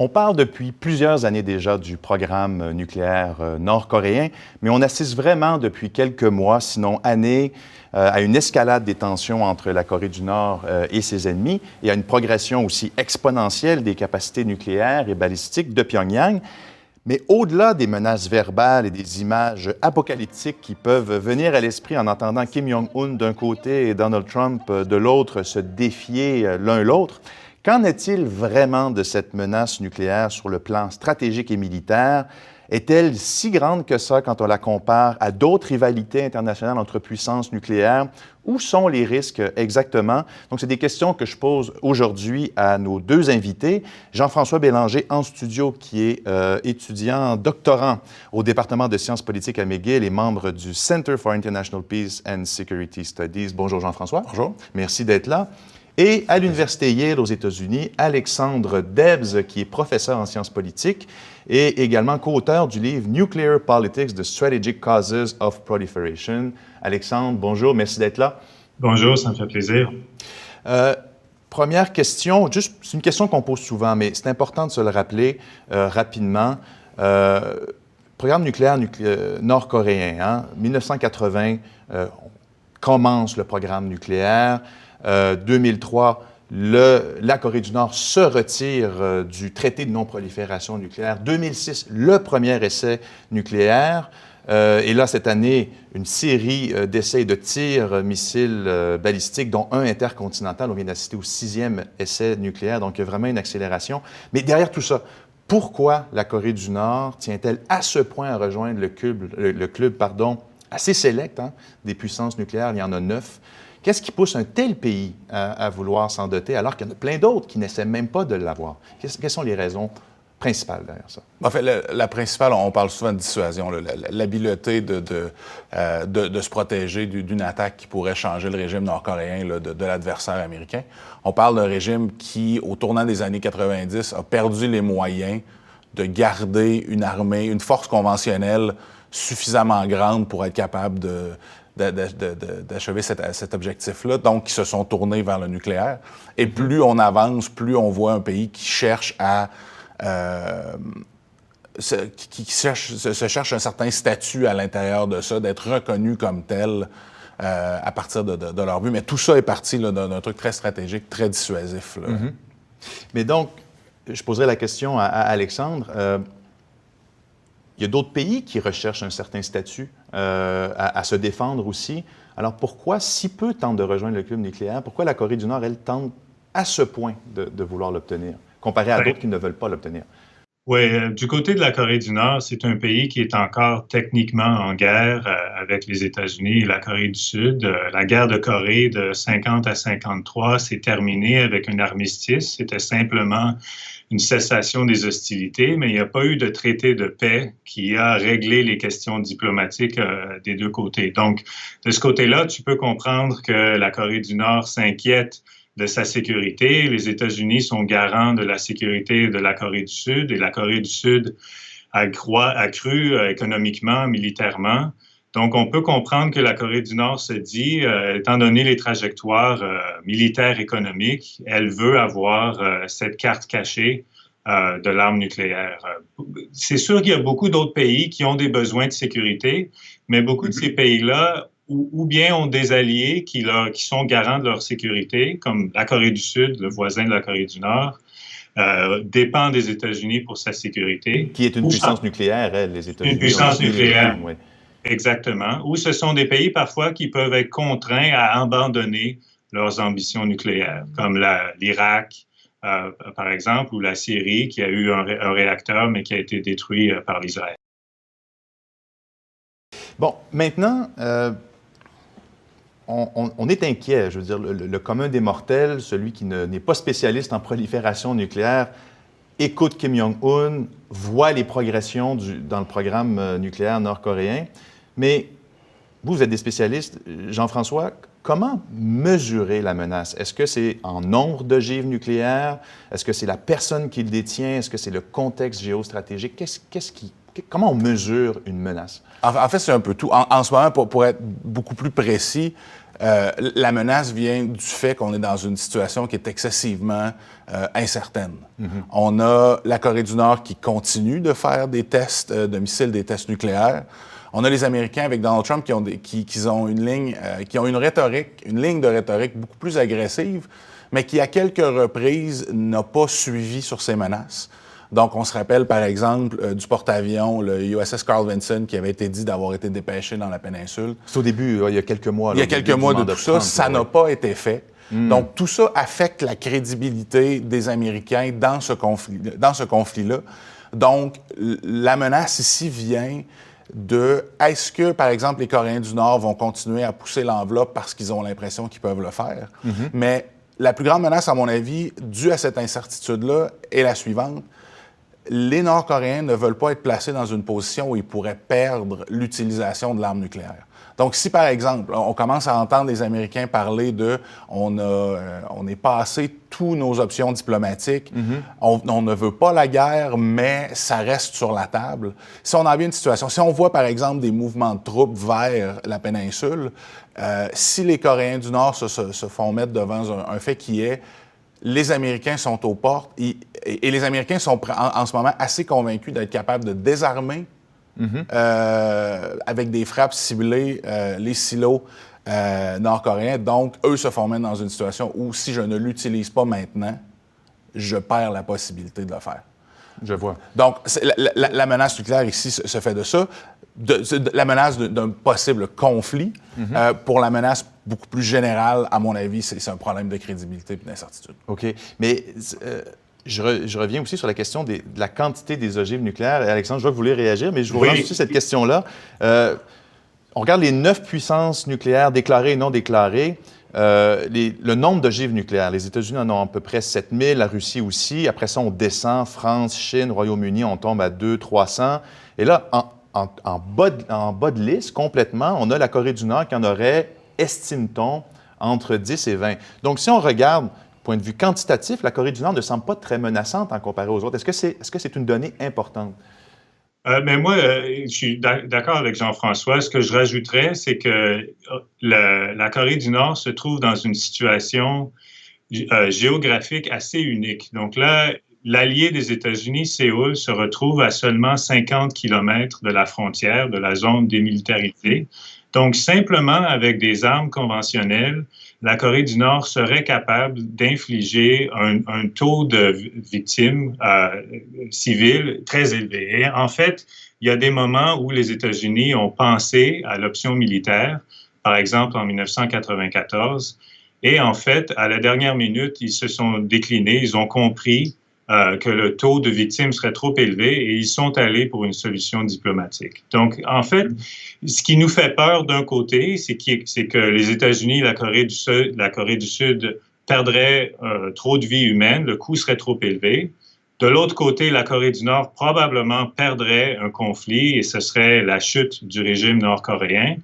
On parle depuis plusieurs années déjà du programme nucléaire nord-coréen, mais on assiste vraiment depuis quelques mois, sinon années, à une escalade des tensions entre la Corée du Nord et ses ennemis et à une progression aussi exponentielle des capacités nucléaires et balistiques de Pyongyang. Mais au-delà des menaces verbales et des images apocalyptiques qui peuvent venir à l'esprit en entendant Kim Jong-un d'un côté et Donald Trump de l'autre se défier l'un l'autre, qu'en est-il vraiment de cette menace nucléaire sur le plan stratégique et militaire? Est-elle si grande que ça quand on la compare à d'autres rivalités internationales entre puissances nucléaires? Où sont les risques exactement? Donc, c'est des questions que je pose aujourd'hui à nos deux invités. Jean-François Bélanger en studio, qui est étudiant doctorant au département de sciences politiques à McGill et membre du Center for International Peace and Security Studies. Bonjour Jean-François. Bonjour. Merci d'être là. Et à l'Université Yale aux États-Unis, Alexandre Debs, qui est professeur en sciences politiques et également co-auteur du livre Nuclear Politics, The Strategic Causes of Proliferation. Alexandre, bonjour, merci d'être là. Bonjour, ça me fait plaisir. Première question, c'est une question qu'on pose souvent, mais c'est important de se le rappeler rapidement. Programme nucléaire nord-coréen, 1980, commence le programme nucléaire. 2003, la Corée du Nord se retire du traité de non-prolifération nucléaire. 2006, le premier essai nucléaire. Et là, cette année, une série d'essais de tirs missiles balistiques, dont un intercontinental. On vient d'assister au 6e essai nucléaire, donc il y a vraiment une accélération. Mais derrière tout ça, pourquoi la Corée du Nord tient-elle à ce point à rejoindre le club assez sélect des puissances nucléaires? Il y en a 9. Qu'est-ce qui pousse un tel pays à vouloir s'en doter alors qu'il y en a plein d'autres qui n'essaient même pas de l'avoir? Quelles sont les raisons principales derrière ça? En fait, la principale, on parle souvent de dissuasion, l'habileté de se protéger d'une attaque qui pourrait changer le régime nord-coréen de l'adversaire américain. On parle d'un régime qui, au tournant des années 90, a perdu les moyens de garder une armée, une force conventionnelle suffisamment grande pour être capable d'achever cet objectif-là. Donc, ils se sont tournés vers le nucléaire. Et plus on avance, plus on voit un pays qui cherche se cherche un certain statut à l'intérieur de ça, d'être reconnu comme tel à partir de leur but. Mais tout ça est parti d'un truc très stratégique, très dissuasif. Mm-hmm. Mais donc, je poserai la question à Alexandre. Il y a d'autres pays qui recherchent un certain statut à se défendre aussi. Alors pourquoi si peu tentent de rejoindre le club nucléaire? Pourquoi la Corée du Nord, elle, tente à ce point de vouloir l'obtenir, comparé à d'autres qui ne veulent pas l'obtenir? Oui, du côté de la Corée du Nord, c'est un pays qui est encore techniquement en guerre avec les États-Unis et la Corée du Sud. La guerre de Corée de 50 à 53 s'est terminée avec un armistice. C'était simplement une cessation des hostilités, mais il n'y a pas eu de traité de paix qui a réglé les questions diplomatiques des deux côtés. Donc, de ce côté-là, tu peux comprendre que la Corée du Nord s'inquiète de sa sécurité. Les États-Unis sont garants de la sécurité de la Corée du Sud et la Corée du Sud a cru économiquement, militairement. Donc, on peut comprendre que la Corée du Nord se dit, étant donné les trajectoires militaires économiques, elle veut avoir cette carte cachée de l'arme nucléaire. C'est sûr qu'il y a beaucoup d'autres pays qui ont des besoins de sécurité, mais beaucoup de ces pays-là ou bien ont des alliés qui sont garants de leur sécurité, comme la Corée du Sud, le voisin de la Corée du Nord, dépend des États-Unis pour sa sécurité. Qui est une puissance nucléaire, elle, les États-Unis. Une puissance nucléaire. Oui. Exactement. Ou ce sont des pays parfois qui peuvent être contraints à abandonner leurs ambitions nucléaires, comme l'Irak, par exemple, ou la Syrie, qui a eu un réacteur, mais qui a été détruit par l'Israël. Bon, maintenant, on est inquiet. Je veux dire, le commun des mortels, celui qui n'est pas spécialiste en prolifération nucléaire, écoute Kim Jong-un, voit les progressions dans le programme nucléaire nord-coréen. Mais vous êtes des spécialistes. Jean-François, comment mesurer la menace? Est-ce que c'est en nombre d'ogives nucléaires? Est-ce que c'est la personne qui le détient? Est-ce que c'est le contexte géostratégique? Comment on mesure une menace? En fait, c'est un peu tout. En ce moment, pour être beaucoup plus précis, La menace vient du fait qu'on est dans une situation qui est excessivement incertaine. On a la Corée du Nord qui continue de faire des tests de missiles, des tests nucléaires. On a les Américains avec Donald Trump qui ont une ligne de rhétorique beaucoup plus agressive, mais qui, à quelques reprises, n'a pas suivi sur ces menaces. Donc, on se rappelle, par exemple, du porte-avions, le USS Carl Vinson, qui avait été dit d'avoir été dépêché dans la péninsule. C'est au début, il y a quelques mois. Il y a quelques mois de tout ça, ça n'a pas été fait. Donc, tout ça affecte la crédibilité des Américains dans ce conflit-là. Donc, la menace ici vient de est-ce que, par exemple, les Coréens du Nord vont continuer à pousser l'enveloppe parce qu'ils ont l'impression qu'ils peuvent le faire? Mais la plus grande menace, à mon avis, due à cette incertitude-là, est la suivante. Les Nord-Coréens ne veulent pas être placés dans une position où ils pourraient perdre l'utilisation de l'arme nucléaire. Donc, si, par exemple, on commence à entendre les Américains parler de on est passé toutes nos options diplomatiques, on ne veut pas la guerre, mais ça reste sur la table. Si on avait une situation, si on voit, par exemple, des mouvements de troupes vers la péninsule, si les Coréens du Nord se font mettre devant un fait qui est les Américains sont aux portes et les Américains sont en ce moment assez convaincus d'être capables de désarmer avec des frappes ciblées les silos nord-coréens. Donc, eux se font mettre dans une situation où si je ne l'utilise pas maintenant, je perds la possibilité de le faire. Je vois. Donc, la menace nucléaire ici se fait de ça. La menace d'un possible conflit. Pour la menace beaucoup plus générale, à mon avis, c'est un problème de crédibilité et d'incertitude. OK. Mais je reviens aussi sur la question de la quantité des ogives nucléaires. Et Alexandre, je vois que vous voulez réagir, mais je vous relance aussi cette question-là. On regarde les 9 puissances nucléaires déclarées et non déclarées. Le nombre d'ogives nucléaires. Les États-Unis en ont à peu près 7000, la Russie aussi. Après ça, on descend. France, Chine, Royaume-Uni, on tombe à 200-300. Et là, en bas de liste, complètement, on a la Corée du Nord qui en aurait, estime-t-on, entre 10 et 20. Donc, si on regarde, point de vue quantitatif, la Corée du Nord ne semble pas très menaçante en comparé aux autres. Est-ce que c'est une donnée importante? Mais moi, je suis d'accord avec Jean-François. Ce que je rajouterais, c'est que la Corée du Nord se trouve dans une situation géographique assez unique. Donc là, l'allié des États-Unis, Séoul, se retrouve à seulement 50 kilomètres de la frontière, de la zone démilitarisée. Donc, simplement avec des armes conventionnelles, la Corée du Nord serait capable d'infliger un taux de victimes civiles très élevé. Et en fait, il y a des moments où les États-Unis ont pensé à l'option militaire, par exemple en 1994, et en fait, à la dernière minute, ils se sont déclinés, ils ont compris que le taux de victimes serait trop élevé et ils sont allés pour une solution diplomatique. Donc, en fait, ce qui nous fait peur d'un côté, c'est que les États-Unis et la Corée du Sud perdraient trop de vies humaines, le coût serait trop élevé. De l'autre côté, la Corée du Nord probablement perdrait un conflit et ce serait la chute du régime nord-coréen.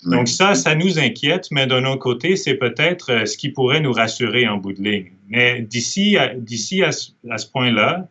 Donc ça nous inquiète, mais d'un autre côté, c'est peut-être ce qui pourrait nous rassurer en bout de ligne. Mais d'ici à ce point-là,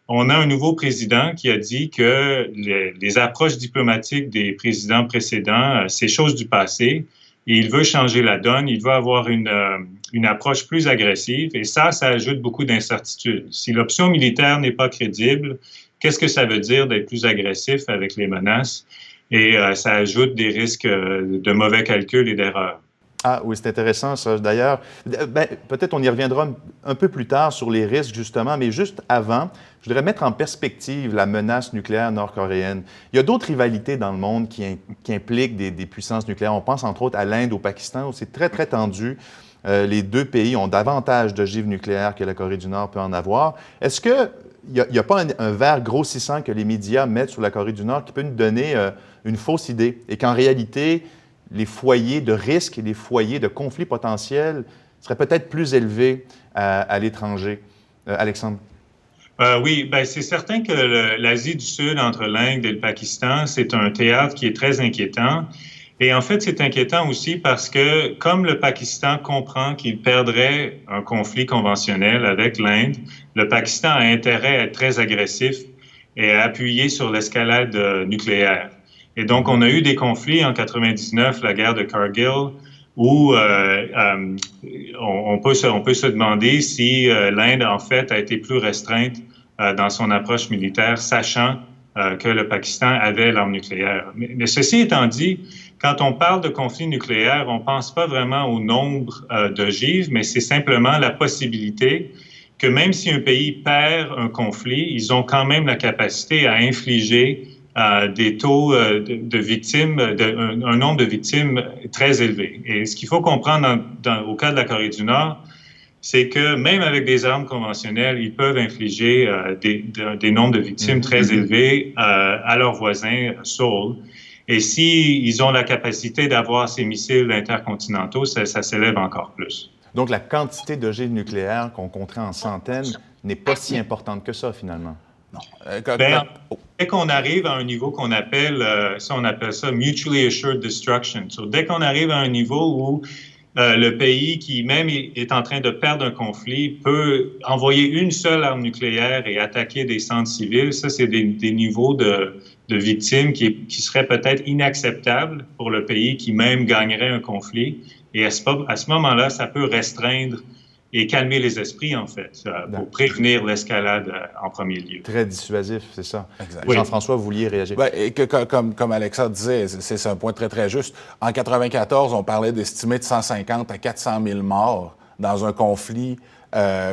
on a un nouveau président qui a dit que les approches diplomatiques des présidents précédents, c'est chose du passé, et il veut changer la donne, il veut avoir une approche plus agressive, et ça ajoute beaucoup d'incertitudes. Si l'option militaire n'est pas crédible, qu'est-ce que ça veut dire d'être plus agressif avec les menaces? Et ça ajoute des risques de mauvais calculs et d'erreurs. Ah oui, c'est intéressant ça. D'ailleurs, peut-être on y reviendra un peu plus tard sur les risques, justement, mais juste avant, je voudrais mettre en perspective la menace nucléaire nord-coréenne. Il y a d'autres rivalités dans le monde qui impliquent des puissances nucléaires. On pense entre autres à l'Inde, au Pakistan, où c'est très, très tendu. Les deux pays ont davantage d'ogives nucléaires que la Corée du Nord peut en avoir. Est-ce qu'il n'y a pas un verre grossissant que les médias mettent sur la Corée du Nord qui peut nous donner une fausse idée et qu'en réalité, les foyers de risque et les foyers de conflits potentiels seraient peut-être plus élevés à l'étranger? Alexandre? Oui, c'est certain que l'Asie du Sud, entre l'Inde et le Pakistan, c'est un théâtre qui est très inquiétant. Et en fait, c'est inquiétant aussi parce que, comme le Pakistan comprend qu'il perdrait un conflit conventionnel avec l'Inde, le Pakistan a intérêt à être très agressif et à appuyer sur l'escalade nucléaire. Et donc, on a eu des conflits en 99, la guerre de Kargil, où on peut se demander si l'Inde, en fait, a été plus restreinte dans son approche militaire, sachant que le Pakistan avait l'arme nucléaire. Mais ceci étant dit, quand on parle de conflit nucléaire, on ne pense pas vraiment au nombre d'ogives, mais c'est simplement la possibilité que même si un pays perd un conflit, ils ont quand même la capacité à infliger des taux de victimes, un nombre de victimes très élevé. Et ce qu'il faut comprendre au cas de la Corée du Nord, c'est que même avec des armes conventionnelles, ils peuvent infliger des nombres de victimes très élevés à leurs voisins Seoul. Et s'ils ont la capacité d'avoir ces missiles intercontinentaux, ça s'élève encore plus. Donc, la quantité d'ogives nucléaires qu'on compterait en centaines n'est pas si importante que ça, finalement. Non. Dès qu'on arrive à un niveau qu'on appelle, on appelle ça mutually assured destruction. Dès qu'on arrive à un niveau où le pays qui même est en train de perdre un conflit peut envoyer une seule arme nucléaire et attaquer des centres civils, ça, c'est des niveaux de victimes qui seraient peut-être inacceptables pour le pays qui même gagnerait un conflit. Et à ce moment-là, ça peut restreindre et calmer les esprits, en fait, pour prévenir l'escalade en premier lieu. Très dissuasif, c'est ça. Exact. Jean-François, vous vouliez réagir? Ben, et comme Alexa disait, c'est un point très, très juste. En 1994, on parlait d'estimer de 150 à 400 000 morts dans un conflit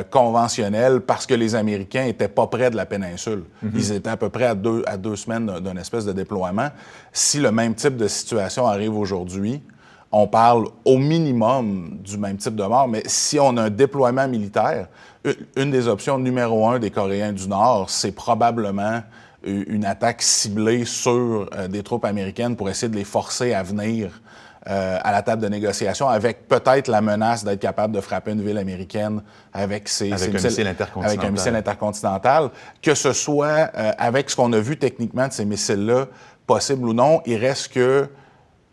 conventionnel parce que les Américains n'étaient pas près de la péninsule. Ils étaient à peu près à deux semaines d'une espèce de déploiement. Si le même type de situation arrive aujourd'hui, on parle au minimum du même type de mort, mais si on a un déploiement militaire, une des options numéro 1 des Coréens du Nord, c'est probablement une attaque ciblée sur des troupes américaines pour essayer de les forcer à venir à la table de négociation, avec peut-être la menace d'être capable de frapper une ville américaine avec un missile intercontinental. Que ce soit avec ce qu'on a vu techniquement de ces missiles-là, possible ou non, il reste que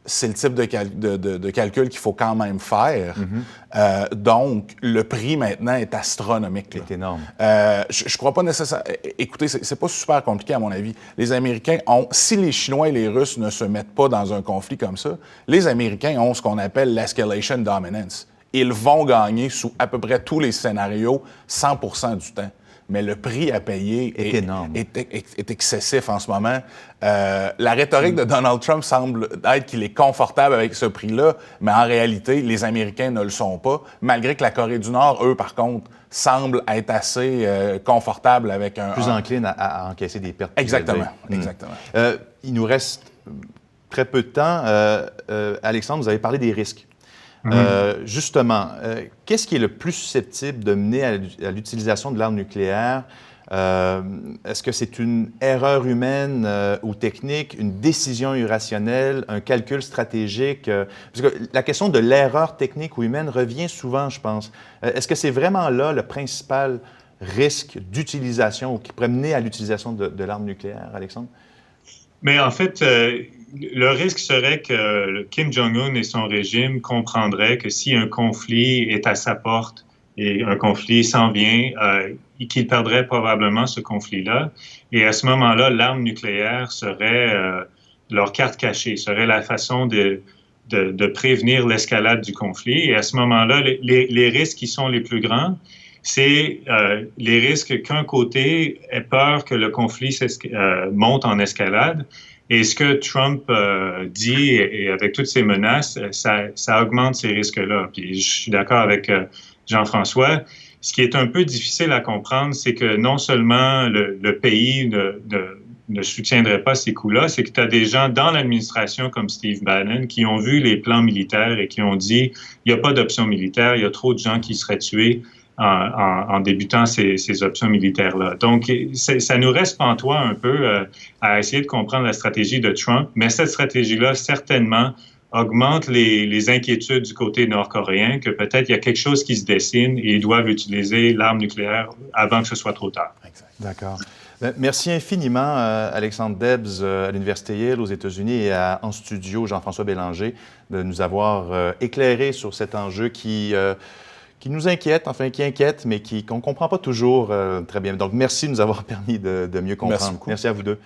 c'est le type de calcul qu'il faut quand même faire. Donc, le prix maintenant est astronomique. C'est énorme. Je crois pas nécessairement... Écoutez, c'est pas super compliqué à mon avis. Les Américains ont... Si les Chinois et les Russes ne se mettent pas dans un conflit comme ça, les Américains ont ce qu'on appelle l'escalation dominance. Ils vont gagner sous à peu près tous les scénarios 100% du temps. Mais le prix à payer est énorme. Est excessif en ce moment. La rhétorique de Donald Trump semble être qu'il est confortable avec ce prix-là, mais en réalité, les Américains ne le sont pas, malgré que la Corée du Nord, eux, par contre, semblent être assez confortables avec un... Plus encline à encaisser des pertes. Exactement, exactement. Il nous reste très peu de temps. Alexandre, vous avez parlé des risques. Justement, qu'est-ce qui est le plus susceptible de mener à l'utilisation de l'arme nucléaire? Est-ce que c'est une erreur humaine ou technique, une décision irrationnelle, un calcul stratégique? Parce que la question de l'erreur technique ou humaine revient souvent, je pense. Est-ce que c'est vraiment là le principal risque d'utilisation ou qui pourrait mener à l'utilisation de l'arme nucléaire, Alexandre? Mais en fait, le risque serait que Kim Jong-un et son régime comprendraient que si un conflit est à sa porte et un conflit s'en vient, qu'ils perdraient probablement ce conflit-là. Et à ce moment-là, l'arme nucléaire serait leur carte cachée, serait la façon de prévenir l'escalade du conflit. Et à ce moment-là, les risques qui sont les plus grands, c'est les risques qu'un côté ait peur que le conflit monte en escalade. Et ce que Trump dit, et avec toutes ces menaces, ça augmente ces risques-là. Puis je suis d'accord avec Jean-François. Ce qui est un peu difficile à comprendre, c'est que non seulement le pays ne soutiendrait pas ces coups-là, c'est que tu as des gens dans l'administration comme Steve Bannon qui ont vu les plans militaires et qui ont dit il n'y a pas d'option militaire, il y a trop de gens qui seraient tués en débutant ces options militaires-là. Donc, ça nous reste pantois un peu à essayer de comprendre la stratégie de Trump, mais cette stratégie-là, certainement, augmente les inquiétudes du côté nord-coréen que peut-être il y a quelque chose qui se dessine et ils doivent utiliser l'arme nucléaire avant que ce soit trop tard. D'accord. Merci infiniment, Alexandre Debs, à l'Université Yale aux États-Unis et en studio, Jean-François Bélanger, de nous avoir éclairé sur cet enjeu qui nous inquiète, enfin qui inquiète, mais qu'on ne comprend pas toujours très bien. Donc, merci de nous avoir permis de mieux comprendre. Merci à vous deux.